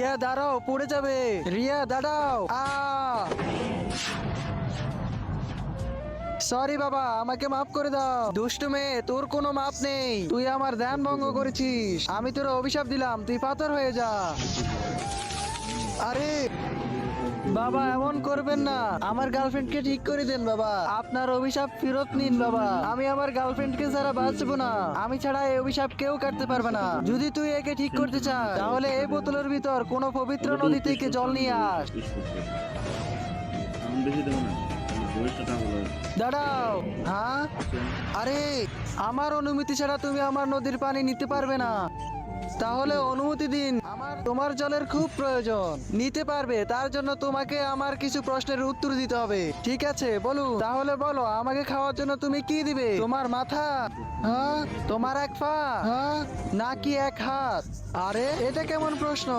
রিয়া দাঁড়াও, পড়ে যাবে। রিয়া দাঁড়াও। সরি বাবা, আমাকে মাফ করে দাও। দুষ্টু মেয়ে, তোর কোনো মাপ নেই। তুই আমার ধ্যান ভঙ্গ করেছিস। আমি তোর অভিশাপ দিলাম, তুই পাথর হয়ে যা। আরে বাবা, এমন করবেন না। আমার গার্লফ্রেন্ডকে ঠিক করে দেন বাবা। আপনার অভিশাপ ফেরত নিন বাবা। আমি আমার গার্লফ্রেন্ডকে ছাড়া বাঁচবো না। আমি ছাড়া এই অভিশাপ কেউ কাটতে পারবে না। যদি তুই একে ঠিক করতে চাস, তাহলে এই বোতলের ভিতর কোনো পবিত্র নদী থেকে জল নিয়ে আস। আমি বেশি দেবো না, বয়সটা হলো দাঁড়াও। হ্যাঁ, আরে আমার অনুমতি ছাড়া তুমি আমার নদীর পানি নিতে পারবে না। তাহলে অনুমতি দিন, তোমার জলের খুব প্রয়োজন। নিতে পারবে, তার জন্য তোমাকে আমার কিছু প্রশ্নের উত্তর দিতে হবে। ঠিক আছে, বলুন। তাহলে বলো, আমাকে খাওয়ার জন্য তুমি কি দিবে? তোমার মাথা? হ্যাঁ, তোমার এক পা? হ্যাঁ, নাকি এক হাত? আরে এটা কেমন প্রশ্ন?